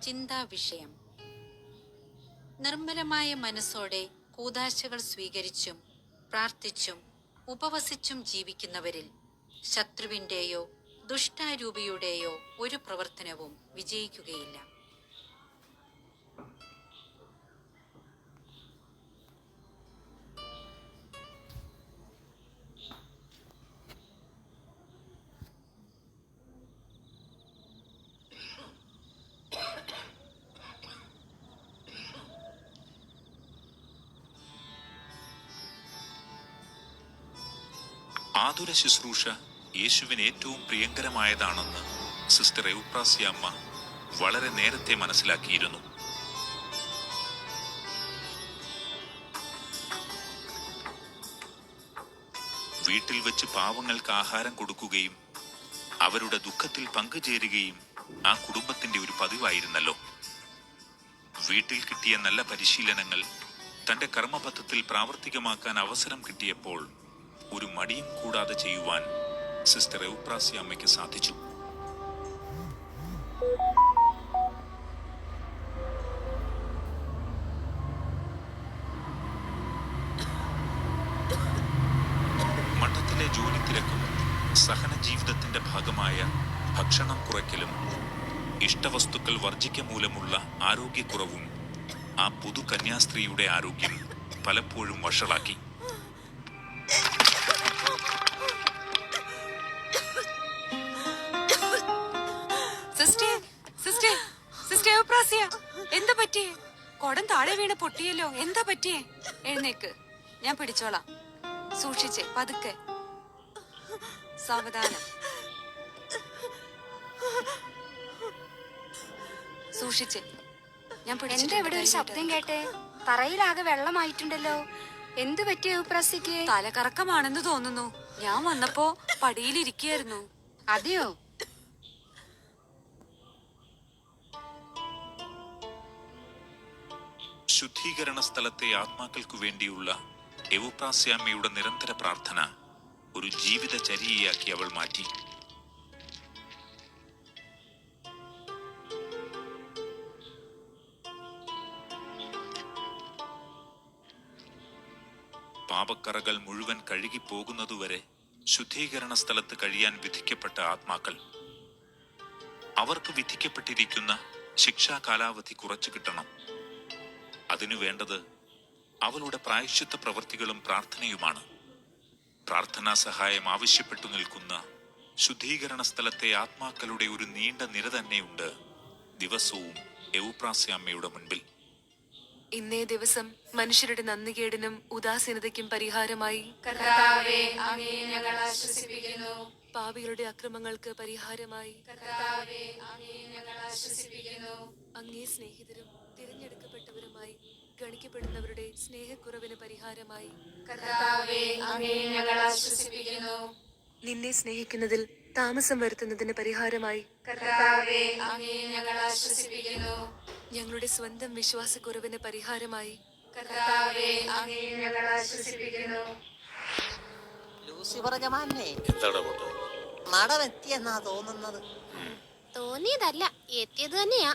ചിന്താ വിഷയം. നിർമ്മലമായ മനസ്സോടെ കൂദാശകൾ സ്വീകരിച്ചും പ്രാർത്ഥിച്ചും ഉപവസിച്ചും ജീവിക്കുന്നവരിൽ ശത്രുവിൻ്റെയോ ദുഷ്ടാരൂപിയുടെയോ ഒരു പ്രവർത്തനവും വിജയിക്കുകയില്ല. ആതുര ശുശ്രൂഷ യേശുവിന് ഏറ്റവും പ്രിയങ്കരമായതാണെന്ന് സിസ്റ്റർ എവുപ്രാസ്യാമ്മ വളരെ നേരത്തെ മനസ്സിലാക്കിയിരുന്നു. വീട്ടിൽ വെച്ച് പാവങ്ങൾക്ക് ആഹാരം കൊടുക്കുകയും അവരുടെ ദുഃഖത്തിൽ പങ്കുചേരുകയും ആ കുടുംബത്തിന്റെ ഒരു പതിവായിരുന്നല്ലോ. വീട്ടിൽ കിട്ടിയ നല്ല പരിശീലനങ്ങൾ തന്റെ കർമ്മപഥത്തിൽ പ്രാവർത്തികമാക്കാൻ അവസരം കിട്ടിയപ്പോൾ ഒരു മടിയും കൂടാതെ ചെയ്യുവാൻ സിസ്റ്റർ എവുപ്രാസ്യാമ്മയ്ക്ക് സാധിച്ചു. മഠത്തിലെ ജോലി തിരക്കും സഹന ജീവിതത്തിന്റെ ഭാഗമായ ഭക്ഷണം കുറയ്ക്കലും ഇഷ്ടവസ്തുക്കൾ വർജിക്ക മൂലമുള്ള ആരോഗ്യക്കുറവും ആ പുതു കന്യാസ്ത്രീയുടെ ആരോഗ്യം പലപ്പോഴും വഷളാക്കി. എന്താ പറ്റിയേ? കൊടം താഴെ വീണ് പൊട്ടിയല്ലോ. എന്താ പറ്റിയേ? എഴുന്നേക്ക്, ഞാൻ പിടിച്ചോളാം. സൂക്ഷിച്ചേ, പതുക്കെ, സാവധാനം, സൂക്ഷിച്ചേ. ഞാൻ എന്താ ഇവിടെ ഒരു ശബ്ദം കേട്ടെ? തറയിലാകെ വെള്ളമായിട്ടുണ്ടല്ലോ. എന്ത് പറ്റിയ എവുപ്രാസ്യക്ക്? തലകറക്കമാണെന്ന് തോന്നുന്നു. ഞാൻ വന്നപ്പോ പടിയിലിരിക്കുകയായിരുന്നു. അതെയോ? ശുദ്ധീകരണ സ്ഥലത്തെ ആത്മാക്കൾക്കു വേണ്ടിയുള്ള എവുപ്രാസ്യാമ്മയുടെ നിരന്തര പ്രാർത്ഥന ഒരു ജീവിതചര്യയാക്കി അവൾ മാറ്റി. പാപക്കറകൾ മുഴുവൻ കഴുകിപ്പോകുന്നതുവരെ ശുദ്ധീകരണ സ്ഥലത്ത് കഴിയാൻ വിധിക്കപ്പെട്ട ആത്മാക്കൾ, അവർക്ക് വിധിക്കപ്പെട്ടിരിക്കുന്ന ശിക്ഷാ കാലാവധി കുറച്ചു കിട്ടണം. അതിനു വേണ്ടത് അവളുടെ പ്രായശ്ചിത്ത പ്രവൃത്തികളും പ്രാർത്ഥനയുമാണ്. പ്രാർത്ഥനാ സഹായം ആവശ്യപ്പെട്ടു നിൽക്കുന്ന ശുദ്ധീകരണ സ്ഥലത്തെ ആത്മാക്കളുടെ ഒരു നീണ്ട നിര തന്നെയുണ്ട് ദിവസവും എവുപ്രാസ്യാമ്മയുടെ മുൻപിൽ. ഇന്നേ ദിവസം മനുഷ്യരുടെ നന്ദികേടിനും ഉദാസീനതയ്ക്കും പരിഹാരമായി പാപികളുടെ അക്രമങ്ങൾക്ക് പരിഹാരമായി അങ്ങേ സ്നേഹിതരും തിരഞ്ഞെടുക്കപ്പെട്ടവരുമായി ഗണിക്കപ്പെടുന്നവരുടെ സ്നേഹക്കുറവിന് പരിഹാരമായി നിന്നെ സ്നേഹിക്കുന്നതിൽ താമസം വരുത്തുന്നതിന് പരിഹാരമായി ഞങ്ങളുടെ സ്വന്തം വിശ്വാസക്കുറവിന് പരിഹാരമായി മടം എത്തിയെന്നാ തോന്നുന്നത്. തോന്നിയതല്ല, എത്തിയത് തന്നെയാ.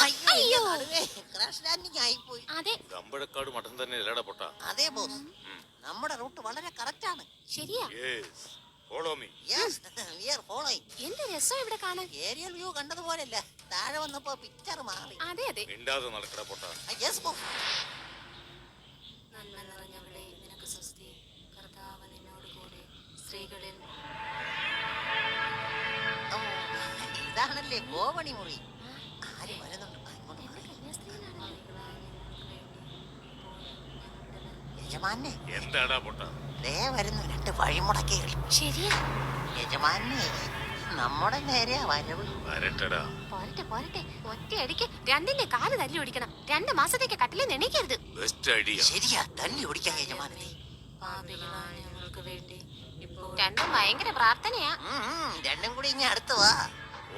അയ്യോ, ആയിപ്പോയി. കമ്പഴക്കാട് മഠം തന്നെ അല്ലടാ പൊട്ട. അതെ ബോസ്, നമ്മുടെ റൂട്ട് വളരെ കറക്റ്റ് ആണ്. ശരിയാ. എന്ത് രസം ഇവിടെ കാണാൻ. ഏരിയൽ വ്യൂ കണ്ടതുപോലെയല്ല, താഴെ വന്നപ്പോ പിക്ചർ മാറി. അതെ അതെ. മിണ്ടാതെ നടക്കടാ പൊട്ട. Yes boss. നന്മ നിറഞ്ഞവളേ, നിനക്ക് സ്വസ്തി, കർത്താവ് നിന്നോട് കൂടെ സ്ത്രീകളിൽ. ഇതാണല്ലേ ഗോവണി മുറി. ആര് വരുന്നുണ്ട്? യജമാനെ, എന്താടാ പൊട്ട? ദേ വരുന്നു രണ്ട് വഴിമുടക്കികൾ. ശരിയാ യജമാനെ, നമ്മുടെ നേരെയാ വരവ്. വരട്ടടാ. പോരട്ടെ പോരട്ടെ, ഒറ്റയടിക്ക് രണ്ടിന്റെ കാല് തല്ലി ഓടിക്കണം. 2 മാസത്തേക്ക് കട്ടിലിൽ എണീക്കരുത്. Best idea. ശരിയാ, തല്ലി ഓടിക്കാൻ യജമാനത്തെ. രണ്ടും ഭയങ്കര പ്രാർത്ഥനയാ. രണ്ടും കൂടി ഇനി അടുത്ത് വാ.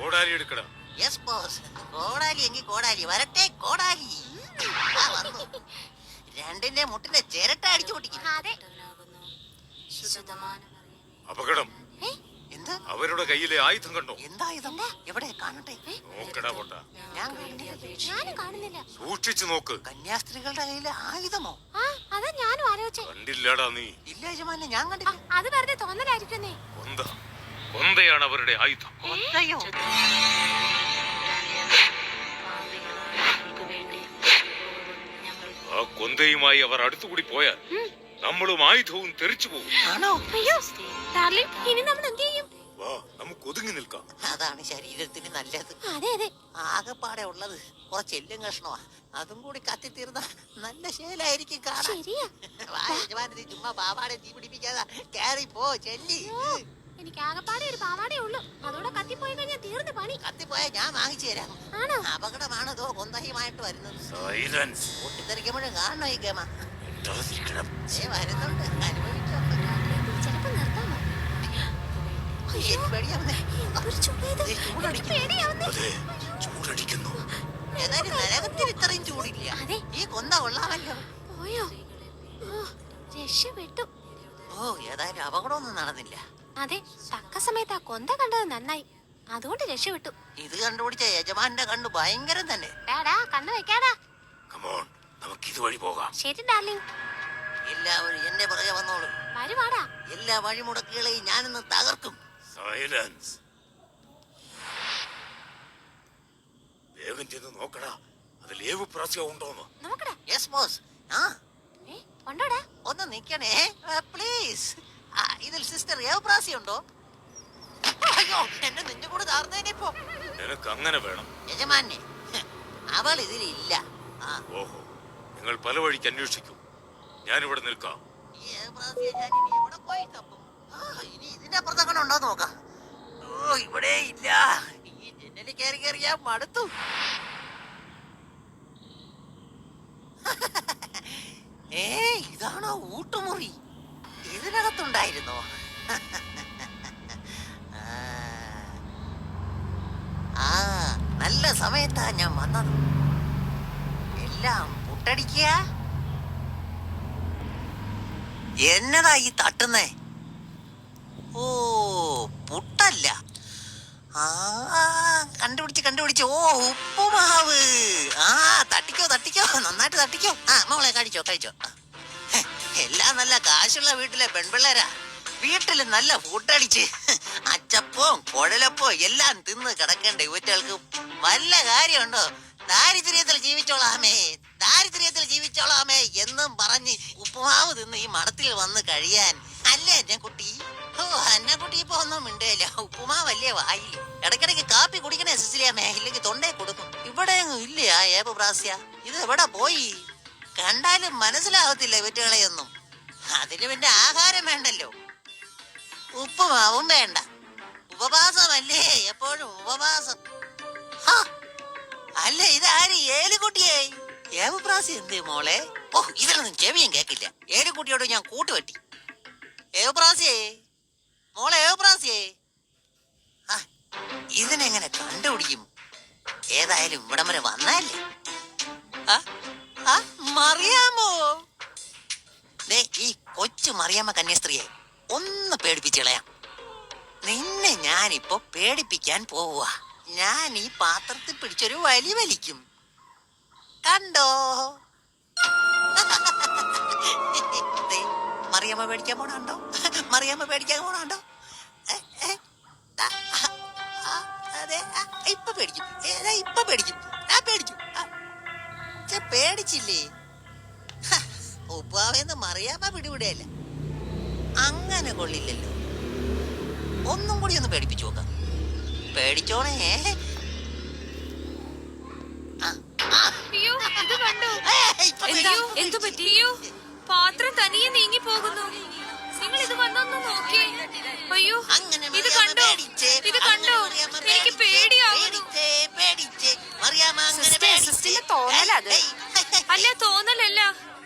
ഓടാലി എടുക്കടാ. Yes boss. കോടാലി എങ്കിൽ കോടാലി വരട്ടെ. കോടാലി വന്നു. രണ്ടിന്റെ മുട്ടിന്റെ ചിരട്ട അടിച്ചു പൊട്ടിക്കും. അപകടം. എന്താ അവരുടെ കയ്യിലെ ആയുധം കണ്ടോ? എന്താ ഇതെന്താ എവിടെ കാണട്ടെ? നോക്കടാ പൊട്ട, ഞാൻ കാണുന്നില്ല. ഞാനും കാണുന്നില്ല. സൂക്ഷിച്ചു നോക്ക്. കന്യാസ്ത്രീകളുടെ കയ്യിലെ ആയുധമോ? ആ അതാ ഞാനും ആലോചിച്ചേ. കണ്ടില്ലാടാ നീ? ഇല്ല യജമാനെ, ഞാൻ കണ്ടില്ല. അത് വെറുതെ തോന്നലായിരിക്കുന്നേ. കൊന്തയാണ് അവരുടെ ആയുധം. കൊന്തയോ? ആ കൊന്തയുമായി അവർ അടുത്തുകൂടി പോയാൽ നമ്മളും ആയുധവും തെറിച്ചു പോകും. ആണോ? അയ്യോ ഡാർലിംഗ്, ഇനി നമ്മൾ എന്ത് ചെയ്യും? വാ, നമുക്ക് ഒതുങ്ങി നിൽക്കാം. അതാണ് ശരീരത്തിന് നല്ലത്. അതെ അതെ. ആകെപ്പാടെ ഉള്ളത് കുറച്ച് എല്ലും കഷ്ണമാ. അതും കൂടി കത്തിത്തീർന്ന നല്ല ശേലായിരിക്കും കാണാൻ. ശരിയാ. വാ യജമാനത്തി, ചുമ്മാ പാവാടെ തീ പിടിപ്പിക്കാതെ കേറി പോ ചെല്ലി. എനിക്ക് ആകെപ്പാടെ ഒരു പാവാടേ ഉള്ളൂ. അതോടെ കത്തിപ്പോയി കഴിഞ്ഞാൽ തീർന്നു പണി. കത്തിപ്പോയാ ഞാൻ വാങ്ങിച്ചു തരാം. ആണോ? അപകടമാണതോ കൊന്തയുമായിട്ട് വരുന്നത്. സൈലൻസ്. പൊട്ടിത്തെറിക്കുമ്പോഴും കാണണോ ഈ ഗമ? മിണ്ടാതിരിക്കണം. വരുന്നുണ്ട്, അനുഭവിച്ചോ. ചിലപ്പോ നിർത്താമോ? എനിക്ക് പേടിയാവുന്നേ. എന്തൊരു ചൂടേത്. ദേ, ചൂടടിക്കുന്നു. പേടിയാവുന്നേ. അതെ, ചൂടടിക്കുന്നു. ഏതായാലും നരകത്തിന് ഇത്രയും ചൂടില്ല. അതെ. ഈ കൊന്ത കൊള്ളാമല്ലോ. പോയോ? ഓ, രക്ഷപ്പെട്ടു. ഓ, ഏതായാലും അപകടമൊന്നും നടന്നില്ല. അതെ, തക്ക സമയത്ത് ആ കൊന്ത കണ്ടത് നന്നായി. അതുകൊണ്ട് രക്ഷപ്പെട്ടു. ഇത് കണ്ടുപിടിച്ച യജമാന്റെ കണ്ടു ഭയങ്കരം തന്നെ. ഡാടാ, കണ്ണു വെക്കാടാ. കമോൺ, നമുക്ക് ഇതുവഴി പോകാം. ശരി ഡാർലിംഗ്. എല്ലാവരും എന്റെ പുറകെ വന്നോളൂ. വരുവാടാ. എല്ലാ വഴിമുടക്കുകളെയും ഞാനിന്ന് തകർക്കും. സൈലൻസ്. വേഗം ചെന്ന് നോക്കടാ, അതിൽ ഏവ് പ്രാസ്യം ഉണ്ടോന്ന്. നോക്കടാ. Yes boss. ആ, ഉണ്ടോടാ? ഒന്ന് നിക്കണേ പ്ലീസ്. ഇതിൽ സിസ്റ്റർ ഏവപ്രാസി ഉണ്ടോ? അയ്യോ, എന്റെ നെഞ്ചു കൂടെ താർന്നേനിപ്പോ. നിനക്ക് അങ്ങനെ വേണം. യജമാനെ, അവൾ ഇതിലില്ല. ആ, ഓഹോ, നിങ്ങൾ പല വഴിക്ക് അന്വേഷിക്കൂ. ഞാനിവിടെ നിൽക്കാം. ഈ ഏവപ്രാസിയെ ഞാൻ ഇനി എവിടെ പോയി തപ്പും? ഇനി ഇതിന്റെ അപ്പുറത്തൊക്കെ ഉണ്ടോ നോക്കാം. ഓ, ഇവിടെ ഇല്ല. ഈ ജനലിൽ കയറി കയറി ഞാൻ മടുത്തു. ഇതാണോ ഊട്ടുമുറി? ഇതിനകത്തുണ്ടായിരുന്നോ? ആ, നല്ല സമയത്താ ഞാൻ വന്നത്. എല്ലാം പുട്ടടിക്കുക. എന്നതാ ഈ തട്ടുന്നേ? ഓ, പുട്ടല്ല. ആ, കണ്ടുപിടിച്ച്. ഓ, ഉപ്പുമാവ്. ആ, തട്ടിക്കോ, നന്നായിട്ട് തട്ടിക്കോ. ആ, മോളെ കഴിച്ചോ. എല്ലാം നല്ല കാശുള്ള വീട്ടിലെ പെൺപിള്ളേരാ. വീട്ടില് നല്ല ഫുഡടിച്ച് അച്ചപ്പവും കുഴലപ്പവും എല്ലാം തിന്ന് കിടക്കേണ്ട ഇവറ്റകൾക്ക് വല്ല കാര്യമുണ്ടോ? ദാരിദ്ര്യത്തിൽ ജീവിച്ചോളാമേ എന്നും പറഞ്ഞ് ഉപ്പുമാവ് തിന്ന് ഈ മടത്തിൽ വന്ന് കഴിയാൻ. അല്ലേ എന്നെ കുട്ടി? ഓ, എന്നെ കുട്ടി ഇപ്പൊ ഒന്നും മിണ്ടേല. ഉപ്പുമാവല്ലേ വായിൽ. ഇടയ്ക്കിടയ്ക്ക് കാപ്പി കുടിക്കണേ സിസിലിയാമേ, ഇല്ലെങ്കിൽ തൊണ്ടേ കൊടുക്കും. ഇവിടെ ഇല്ല ആ ഏപപ്രാസ്യ. ഇത് എവിടെ പോയി? കണ്ടാലും മനസ്സിലാവത്തില്ല ഇവറ്റുകളെയൊന്നും. അതിന് പിന്നെ ആഹാരം വേണ്ടല്ലോ, ഉപ്പുമാവും വേണ്ട. ഉപവാസമല്ലേ, എപ്പോഴും ഉപവാസം. അല്ല, ഇതാര്? ഏലുകുട്ടിയെ. ഏവപ്രാസി എന്തേ മോളെ? ഓ, ഇതിലൊന്നും ചെവിയും കേക്കില്ല. ഏലുകുട്ടിയോട് ഞാൻ കൂട്ടുവെട്ടി. ഏവപ്രാസിയേ, മോളെ ഏവപ്രാസിയേ. ഇതിനെങ്ങനെ കണ്ടുപിടിക്കും? ഏതായാലും ഇവിടം വരെ വന്നല്ലേ. മറിയാമോ? ഈ കൊച്ചു മറിയാമ്മ കന്യാസ്ത്രീയെ ഒന്ന് പേടിപ്പിച്ച് കളയാം. നിന്നെ ഞാനിപ്പോ പേടിപ്പിക്കാൻ പോവുക. ഞാൻ ഈ പാത്രത്തിൽ പിടിച്ചൊരു വലിക്കും. കണ്ടോ? മറിയാമ്മ പേടിക്കാൻ പോണുണ്ടോ? അതെ, ഇപ്പൊ പേടിക്കും. പേടിച്ചില്ലേ? ഉപ്പാവെന്ന് മറിയാമ്മ പിടിവിടയല്ല. അങ്ങനെ കൊള്ളില്ലല്ലോ. ഒന്നും കൂടി ഒന്ന് പേടിപ്പിച്ചു നോക്കാം. പേടിച്ചോണേ. അയ്യോ, ഇത് കണ്ടോ? എന്തു പറ്റിയോ? പാത്രം തനിയെ നീങ്ങി പോകുന്നു. നിങ്ങൾ ഇത് വന്നൊന്ന് നോക്കിയേ. അയ്യോ, ഇത് കണ്ടോ? എനിക്ക് പേടിയാവുന്നു. അല്ല, തോന്നലല്ല.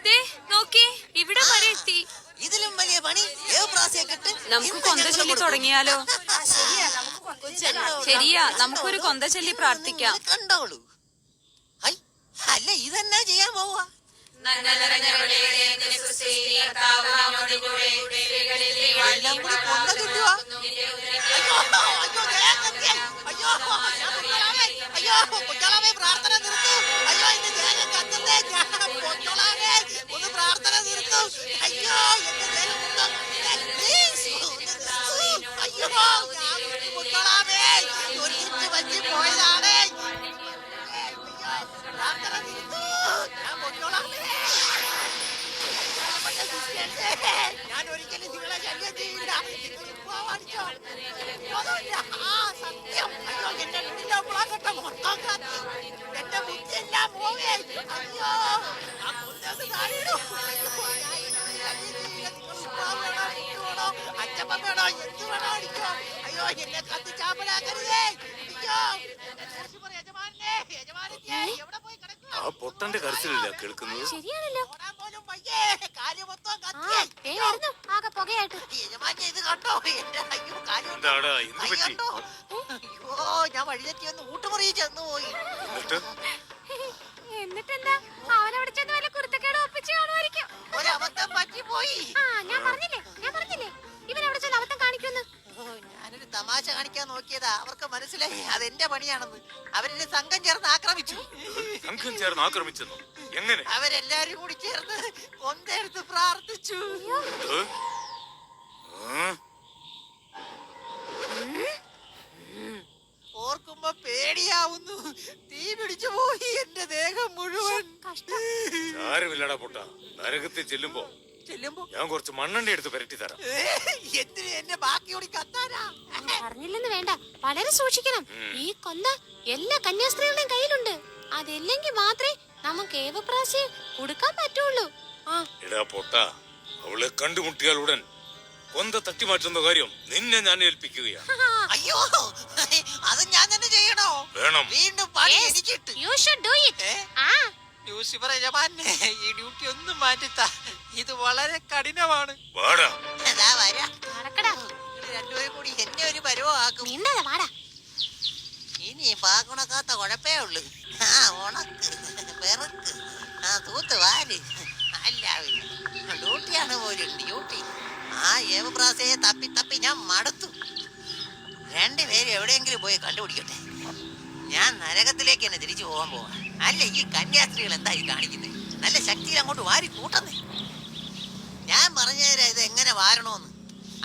ദേ നോക്കിയേ, ഇവിടെ വരെ എത്തി. ഇതിലും വലിയ പണി നമുക്ക് കൊന്ത ചൊല്ലി തുടങ്ങിയാലോ? ശരിയാ, നമുക്കൊരു കൊന്ത ചൊല്ലി പ്രാർത്ഥിക്കാം. കണ്ടോളൂ. അല്ല, ഇതെന്നാ ചെയ്യാൻ പോവാ? എല്ലാം കൂടി കൊന്ത ചൊല്ലുവാ. പൊയ്ക്കോളാമേ, പ്രാർത്ഥന നിർത്തൂ. അയ്യോ എന്റെ ദേഹം കത്തുന്നേ. ഞാൻ പൊയ്ക്കോളാമേ, ഒന്ന് പ്രാർത്ഥന നിർത്തൂ. അയ്യോ എന്റെ ദേഹം മൊത്തം. പ്ലീസ്, ഒന്ന് നിർത്തൂ. അയ്യോ ഞാൻ പൊയ്ക്കോളാമേ, ഒരു ഇഞ്ച് പറ്റി പോയതാണ്. അയ്യോ, പ്രാർത്ഥന നിർത്തൂ. ഞാൻ പൊയ്ക്കോളാമേ. ഞാൻ ഒരിക്കലും നിങ്ങളെ ശല്യം ചെയ്യില്ല. നിങ്ങൾ പോവാടിച്ചോ. ഒന്നുമില്ല. ആ സത്യം. അയ്യോ എന്റെ വീടിന്റെ മുളകട്ട മൊത്തം കത്തി. എന്റെ ബുദ്ധിയെല്ലാം പോവേ. അയ്യോ ഞാൻ കൊന്നത് താഴെയിടും. അയ്യോ, ഞാൻ നിങ്ങളെ ശല്യം ചെയ്യില്ല. നിങ്ങൾ ഉപ്പാവ് വേണോ, പുട്ട് വേണോ, അച്ചപ്പം വേണോ, എന്ത് വേണോ അടിച്ചോ. അയ്യോ എന്നെ കത്തിച്ചാമ്പലാക്കരുതേ. അയ്യോ യജമാനെ, യജമാനത്തിയെ, എവിടെ പോയി കിടക്കുവാ? ആ പൊട്ടന്റെ കരച്ചിലല്ല കേൾക്കുന്നത്. ശരിയാണല്ലോ. ഓടാൻ പോലും വയ്യേ. കാല് മൊത്തം ആ കത്തിയേ. ദേ വരുന്നു ആകെ പുകയായിട്ട്. യജമാനെ ഇത് കണ്ടോ? എന്റെ അയ്യോ കാല് കണ്ടോ? എന്താടാ എന്ത് കൈ പറ്റി? കണ്ടോ? അയ്യോ ഞാൻ വഴിതെറ്റി ഒന്ന് ഊട്ടുമുറി ചെന്നു പോയി. എന്നിട്ട് എന്നിട്ടെന്താ അവനവിടെ ചെന്ന് വല്ല കുരുത്തക്കേട് ഒപ്പിച്ച് കാണുമായിരിക്കും. ഒരബദ്ധം പറ്റിപ്പോയി. ഞാൻ പറഞ്ഞില്ലേ ഇവൻ അവിടെ ചെന്ന് അബദ്ധം കാണിക്കുമെന്ന്. ഓ, ഞാനൊരു തമാശ കാണിക്കാൻ നോക്കിയതാ. അവർക്ക് മനസ്സിലായി അതെന്റെ പണിയാണെന്ന്. അവരെന്നെ സംഘം ചേർന്ന് ആക്രമിച്ചു. സംഘം ചേർന്ന് ആക്രമിച്ചെന്നു? എങ്ങനെ? അവരെല്ലാരും കൂടി ചേർന്ന് കൊന്തെടുത്ത് പ്രാർത്ഥിച്ചു. ഏ? ആ? ഓർക്കുമ്പോ പേടിയാവുന്നു. തീ പിടിച്ചു പോയി എന്റെ ദേഹം മുഴുവൻ. സാരമില്ലടാ പൊട്ട, നരകത്തിൽ ചെല്ലുമ്പോ ചെല്ലുമ്പോ ഞാൻ കുറച്ച് മണ്ണെണ്ണ എടുത്ത് പുരട്ടി തരാം. എന്തിന് എന്നെ ബാക്കിയോടി കത്താനാ? പറഞ്ഞില്ലെന്ന് വേണ്ട, വളരെ സൂക്ഷിക്കണം. ഈ കൊന്ന എല്ലാ കന്യാസ്ത്രീകളുടെയും കയ്യിലുണ്ട്. അതില്ലെങ്കിൽ മാത്രമേ നമുക്ക് ഏവപ്രാശി കൊടുക്കാൻ പറ്റുള്ളൂ. എടാ പൊട്ട, അവളെ കണ്ടുമുട്ടിയാൽ ഉടൻ കൊന്ത തട്ടിമാറ്റുന്ന കാര്യം നിന്നെ ഞാൻ ഏൽപ്പിക്കുകയാണ്. അയ്യോ അത് ഞാൻ തന്നെ ചെയ്യണോ? വേണം. വീണ്ടും പണി എനിക്കിട്ട്. You should do it. Lucifer യജമാനെ, ഈ ഡ്യൂട്ടി ഒന്നും മാറ്റിത്താ. ഇത് വളരെ കഠിനമാണ്. വാടാ. അതാ വരാ. നടക്കടാ. നിങ്ങൾ രണ്ടുപേരും കൂടി എന്നെ ഒരു പരുവാക്കും. മിണ്ടാതെ വാടാ. ഇനി പാക്കുണക്കാത്ത കുഴപ്പേ ഉള്ളു. ആ ഉണക്ക്, പെറുക്ക്, ആ തൂത്ത് വാര്. അല്ല ഡ്യൂട്ടിയാണ് പോലും ഡ്യൂട്ടി. ആ ഏവപ്രാസയെ തപ്പി തപ്പി ഞാൻ മടുത്തു. രണ്ടുപേരും എവിടെയെങ്കിലും പോയി കണ്ടുപിടിക്കട്ടെ. ഞാൻ നരകത്തിലേക്ക് തന്നെ തിരിച്ചു പോകാൻ പോവാ. അല്ല ഈ കന്യാസ്ത്രീകൾ എന്താ ഈ കാണിക്കുന്നത്? നല്ല ശക്തിയിൽ അങ്ങോട്ട് വാരി കൂട്ടുന്നേ. ഞാൻ പറഞ്ഞുതരാം ഇത് എങ്ങനെ വാരണോന്ന്.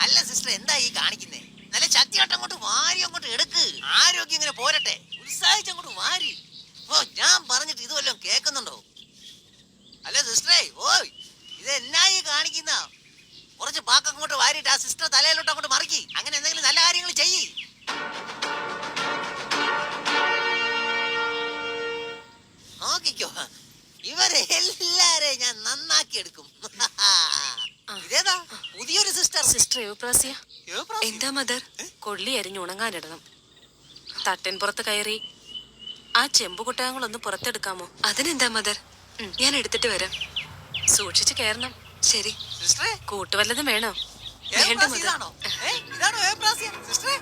അല്ല സിസ്റ്റർ എന്താ ഈ കാണിക്കുന്നേ? നല്ല ശക്തിയായിട്ട് അങ്ങോട്ട് വാരി അങ്ങോട്ട് എടുക്ക്. ആരോഗ്യം ഇങ്ങനെ പോരട്ടെ. ഉത്സാഹിച്ച് അങ്ങോട്ട് വാരി. ഓ ഞാൻ പറഞ്ഞിട്ട് ഇത് വല്ലതും കേൾക്കുന്നുണ്ടോ? അല്ല സിസ്റ്ററേ, ഓയ് ഇത് എന്നാ ഈ കാണിക്കുന്ന? കുറച്ച് പാക്ക് അങ്ങോട്ട് വാരിട്ട് ആ സിസ്റ്റർ തലയിലോട്ട് അങ്ങോട്ട് മറിക്കി. അങ്ങനെ എന്തെങ്കിലും നല്ല കാര്യങ്ങൾ ചെയ്യ്. നോക്കിക്കോ, ഇവരെ എല്ലാരെയും ഞാൻ നന്നാക്കി എടുക്കും. ഇതേതാ പുതിയൊരു സിസ്റ്റർ? സിസ്റ്റർ യുവപ്രാസിയ, എന്താ മദർ? കൊള്ളി അരിഞ്ഞ് ഉണങ്ങാനിടണം. തട്ടിൻപുറത്ത് കയറി ആ ചെമ്പുകുട്ടകങ്ങളൊന്ന് പുറത്തെടുക്കാമോ? അതിനെന്താ മദർ, ഞാൻ എടുത്തിട്ട് വരാം. സൂക്ഷിച്ചു കയറണം. ശരി. സിസ്റ്ററെ കൂട്ടുവല്ലതും വേണോ? വേണ്ട ഏവപ്രാസി മദർ. ഇതാണോ? ഇതാണോ ഏവപ്രാസിയ? സിസ്റ്ററെ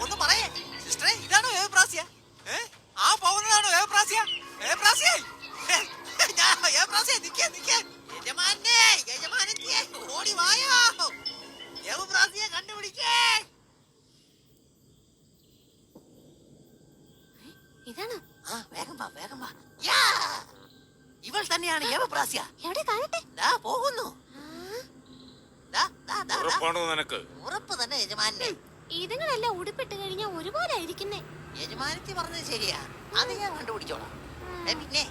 ഒന്ന് പറയേ. സിസ്റ്ററെ ഇതാണോ ഏവപ്രാസിയ? ആ പൗരനാണോ ഏവപ്രാസിയ? ഏവപ്രാസിയ ഏവപ്രാസിയ നിക്കേ നിക്കേ. യജമാനെ, യജമാനത്തിയെ ഓടി വായോ. ഏവപ്രാസിയെ കണ്ടുപിടിക്കേ. ഇതാണോ? ആ വേഗം വാ, വേഗം വാ. യാ, ഇവൾ തന്നെയാണ് ഏവപ്രാസിയ. എവിടെ കാണട്ടെ? ദാ പോകുന്നു. ദാ, ദാ, ദാ, ദാ. ഉറപ്പാണോ നിനക്ക്? ഉറപ്പ് തന്നെ യജമാനെ. ഇതുങ്ങളെല്ലാം ഉടുപ്പിട്ട് കഴിഞ്ഞാൽ ഒരുപോലെ ആയിരിക്കുന്നേ. യജമാനത്തി പറഞ്ഞത് ശരിയാ. അത് ഞാൻ കണ്ടുപിടിച്ചോളാം. പിന്നെ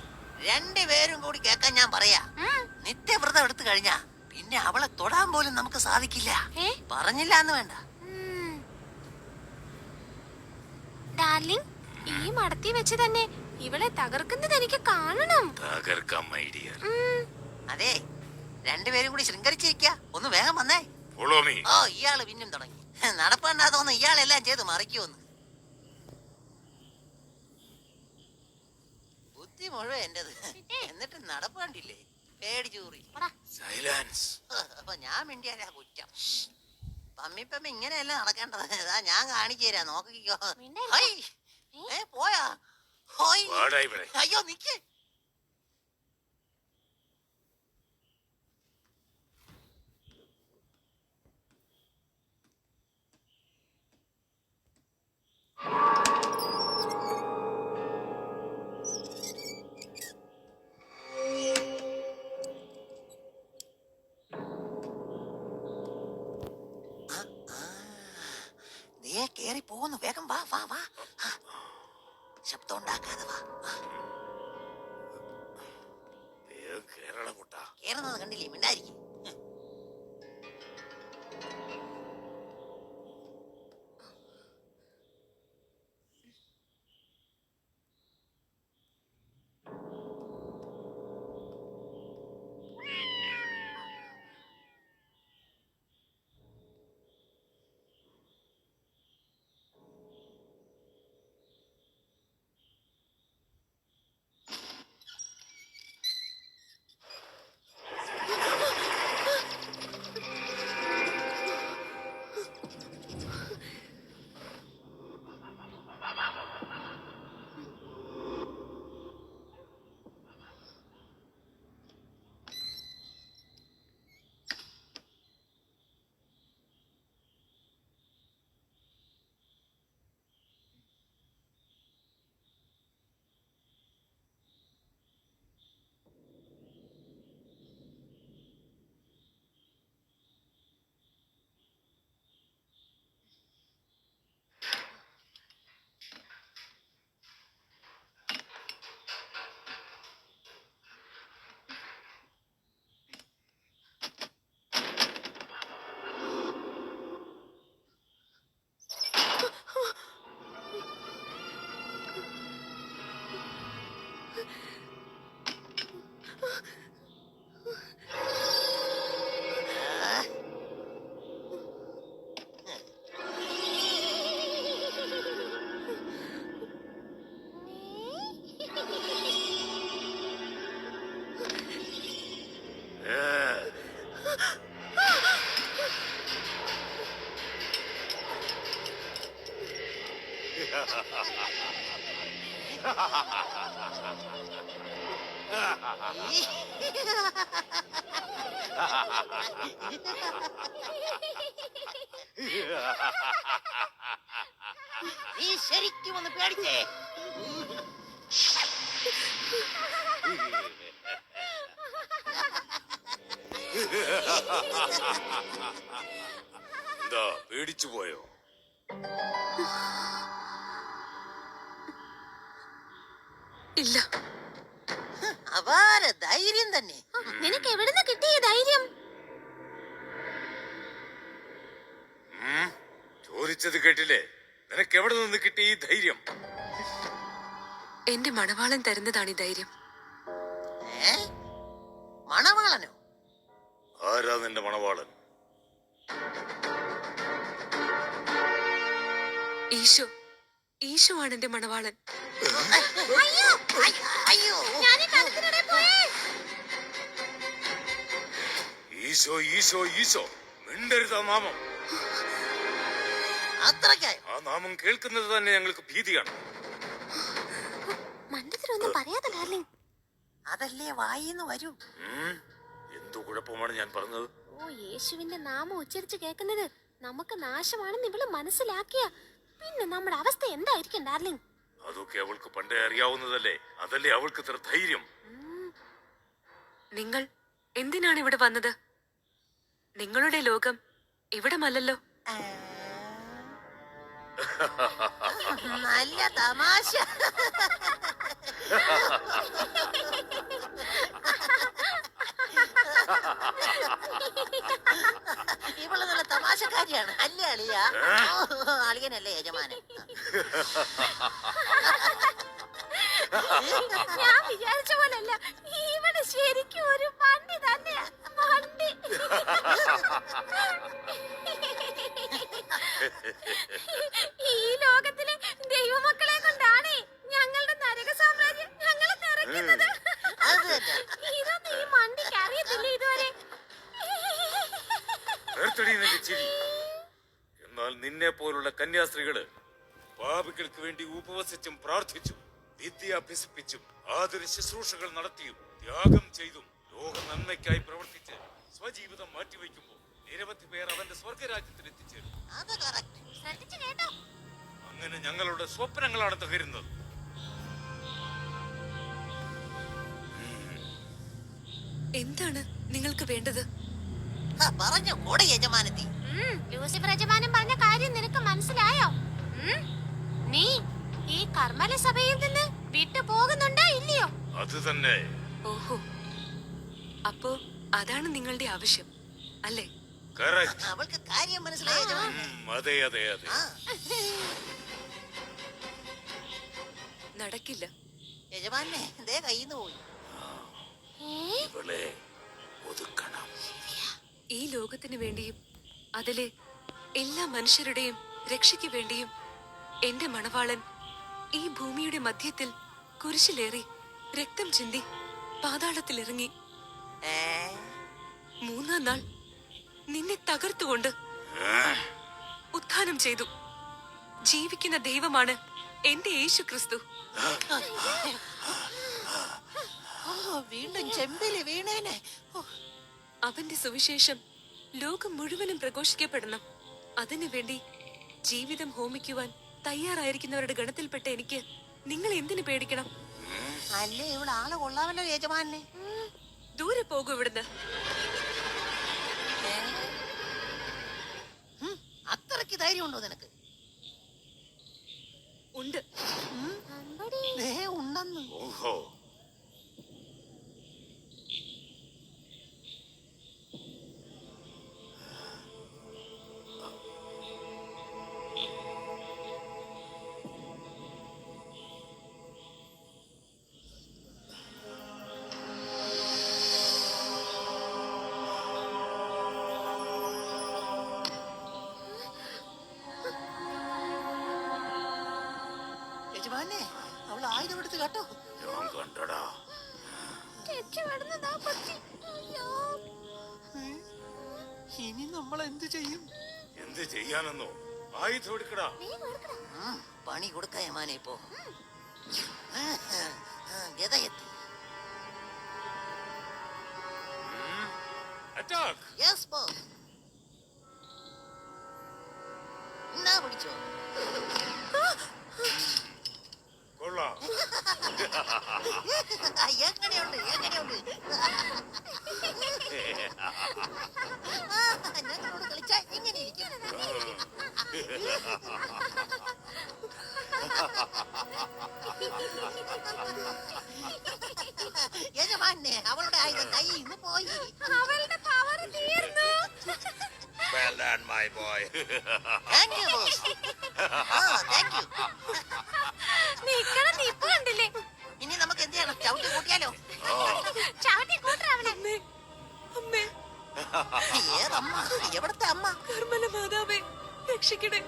രണ്ടുപേരും കൂടി കേൾക്കാൻ ഞാൻ പറയാ. നിത്യവ്രതം എടുത്തു കഴിഞ്ഞാ പിന്നെ അവളെ തൊടാൻ പോലും നമുക്ക് സാധിക്കില്ല. പറഞ്ഞില്ല എന്ന് വേണ്ട. ഡാർലിംഗ്, ഈ മടത്തി വെച്ച് തന്നെ ഇവളെ തകർക്കുന്നത് എനിക്ക് കാണണം. തകർക്കാം മൈ ഡിയർ. അതെ, രണ്ടുപേരും കൂടി ശൃംഗരിച്ചിരിക്ക. ഒന്ന് വേഗം വന്നേ. Follow me. ഓ ഇയാള് പിന്നും തുടങ്ങി. നടപ്പണ്ടാത്തോന്ന് ഇയാളെല്ലാം ചെയ്ത് മറിക്കുമെന്ന്. ബുദ്ധി മുഴുവൻ എന്റേത്. എന്നിട്ട് നടപ്പ് കണ്ടില്ലേ? പേടിച്ചൂറി. സൈലൻസ്. അപ്പൊ ഞാൻ മിണ്ടിയാലാ കുറ്റം. പമ്മിപ്പമ്മ ഇങ്ങനെയല്ല നടക്കേണ്ടത്. ഇതാ ഞാൻ കാണിച്ചു തരാ, നോക്കിക്കോ. പോയാ? വാടാ ഇവിടെ. അയ്യോ നിക്ക്. കേറി പോകുന്നു. വേഗം വാ വാ വാ. ശബ്ദം ഉണ്ടാക്കാതെ വാ. കേരള കുട്ടാ. കേറുന്നത് കണ്ടില്ലേ? മിണ്ടായിരിക്കും. നീ ശരിക്കും ഒന്ന് പേടിച്ചേ. എന്താ പേടിച്ചു പോയോ? ഇല്ല. അപാര ധൈര്യം തന്നെ. നിനക്ക് എവിടുന്ന് കിട്ടിയ ധൈര്യം? ചോദിച്ചത് കേട്ടില്ലേ? നിനക്ക് എവിടെ നിന്ന് കിട്ടി ഈ ധൈര്യം? എന്റെ മണവാളൻ തരുന്നതാണ് ഈ ധൈര്യം. മണവാളനോ? ആരാ നിന്റെ മണവാളൻ? ഈശോ. ഈശോ ആണ് എന്റെ മണവാളൻ. അയ്യോ അയ്യോ. ഈശോ ഈശോ ഈശോ. മിണ്ടരുത് ആ നാമം. അത്രയ്ക്കായി. ആ നാമം കേൾക്കുന്നത് തന്നെ ഞങ്ങൾക്ക് ഭീതിയാണ്. മണ്ടത്തിലൊന്നും പറയാതെ ഡാർലിംഗ്. അതല്ലേ വായിന്ന് വരൂ. എന്തു കുഴപ്പമാണ് ഞാൻ പറഞ്ഞത്? ഓ, യേശുവിന്റെ നാമം ഉച്ചരിച്ച് കേൾക്കുന്നത് നമുക്ക് നാശമാണെന്ന് ഇവള് മനസ്സിലാക്കിയ പിന്നെ നമ്മുടെ അവസ്ഥ എന്തായിരിക്കും ഡാർലിംഗ്? അതൊക്കെ അവൾക്ക് പണ്ടേ അറിയാവുന്നതല്ലേ. അതല്ലേ അവൾക്ക് ഇത്ര ധൈര്യം. നിങ്ങൾ എന്തിനാണ് ഇവിടെ വന്നത്? നിങ്ങളുടെ ലോകം ഇവിടമല്ലല്ലോ. നല്ല തമാശ. ഇവള് നല്ല തമാശക്കാരിയാണ് അല്ലേ അളിയ? അളിയനല്ലേ യജമാനൻ? ഞാൻ വിചാരിച്ച പോലല്ല, ഇവിടെ ശരിക്കും ഒരു വണ്ടി തന്നെയാ. വണ്ടി. ഈ ലോകത്തിലെ ദൈവമക്കളെ കൊണ്ടാണ് ഞങ്ങളുടെ നരക സാമ്രാജ്യം ഞങ്ങളെ നിറയ്ക്കുന്നത്. ഇതൊന്നും ഈ വണ്ടിക്ക് അറിയത്തില്ല ഇതുവരെ. എന്നാൽ നിന്നെ പോലുള്ള കന്യാസ്ത്രീകള് പാപികൾക്ക് വേണ്ടി ഉപവസിച്ചും പ്രാർത്ഥിച്ചും വിദ്യ അഭ്യസിപ്പിച്ചും ആതുര ശുശ്രൂഷകൾ നടത്തിയും ത്യാഗം ചെയ്തും ലോക നന്മയ്ക്കായി പ്രവർത്തിച്ച് സ്വജീവിതം മാറ്റിവെക്കുമ്പോൾ നിരവധി പേർ അവന്റെ സ്വർഗരാജ്യത്തിൽ എത്തിച്ചേരും. അങ്ങനെ ഞങ്ങളുടെ സ്വപ്നങ്ങളാണ് തകരുന്നത്. എന്താണ് നിങ്ങൾക്ക് വേണ്ടത്? പറഞ്ഞു കൂടെ യജമാനത്തി. ലൂസിഫർ യജമാനൻ പറഞ്ഞ കാര്യം നിനക്ക് മനസ്സിലായോ? കർമ്മല സഭയിൽ നിന്ന് വിട്ടു പോകുന്നുണ്ടോ ഇല്ലയോ? അത് തന്നെ. ഓഹോ, അപ്പോ അതാണ് നിങ്ങളുടെ ആവശ്യം അല്ലേ? കറക്റ്റ്. അവൾക്ക് കാര്യം മനസ്സിലായ യജമാൻ. അതെ അതെ അതെ. ആ, നടക്കില്ല. യജമാനെ ദേ കയ്യിന്ന് പോയി. ഇവളെ ഒതുക്കണം. ഈ ലോകത്തിന് വേണ്ടിയും അതിലെ എല്ലാ മനുഷ്യരുടെയും രക്ഷയ്ക്ക് വേണ്ടിയും എന്റെ മണവാളൻ ഈ ഭൂമിയുടെ മധ്യത്തിൽ കുരിശിലേറി രക്തം ചിന്തി പാതാളത്തിലിറങ്ങി ഏ, മൂന്നാം നാൾ നിന്നെ തകർത്തുകൊണ്ട് ഉത്ഥാനം ചെയ്തു. ജീവിക്കുന്ന ദൈവമാണ് എന്റെ യേശു ക്രിസ്തു. ഓ, വീണ്ടും ചെമ്പില് വീണേനെ. ഓ, അവന്റെ സുവിശേഷം ലോകം മുഴുവനും പ്രഘോഷിക്കപ്പെടണം. അതിനുവേണ്ടി ജീവിതം ഹോമിക്കുവാൻ തയ്യാറായിരിക്കുന്നവരുടെ ഗണത്തിൽപ്പെട്ട എനിക്ക് നിങ്ങൾ എന്തിനു പേടിക്കണം? അല്ലേ ഇവിടെ ആള് കൊള്ളാമല്ലോ യജമാനെ. ദൂരെ പോകൂ ഇവിടുന്ന്. അത്രയ്ക്ക് ധൈര്യമുണ്ടോ നിനക്ക്? ഉണ്ട്. ദേ ഉണ്ടെന്ന്. ഓഹോ, യജമാനെ അവൾ ആയുധം എടുത്ത് കേട്ടോ. ഞാൻ കണ്ടടാ. രക്ഷപ്പെടുന്നതാ പക്ഷി. അയ്യോ. ഇനി നമ്മൾ എന്ത് ചെയ്യും? എന്ത് ചെയ്യാനെന്നോ? ആയുധം എടുക്കടാ. പണി കൊടുക്ക യജമാനെ ഇപ്പോ. ഗതയെത്തി. അറ്റാക്ക്. Yes boss. എന്നാ പിടിച്ചോ. കൊള്ളാം. എങ്ങനെയുണ്ട് എങ്ങനെയുണ്ട്? ഞങ്ങളോട് കളിച്ചാ എങ്ങനെ ഇരിക്കും? യജമാനെ അവളുടെ ആയുധം കയ്യിൽ നിന്ന് പോയി. അവളുടെ പവർ തീർന്നു. Well done, my boy. Thank you boss. Thank you. നിക്കണ നിപ്പ് കണ്ടില്ലേ? ഇനി നമുക്ക് എന്ത് ചെയ്യണം? ചവിട്ടി കൂട്ടിയാലോ? ചവിട്ടി കൂട്ടറാവണേ. അമ്മേ, അമ്മേ, ഏതമ്മ? എവിടത്തെ അമ്മ? കർമ്മല മാതാവേ, രക്ഷിക്കണേ.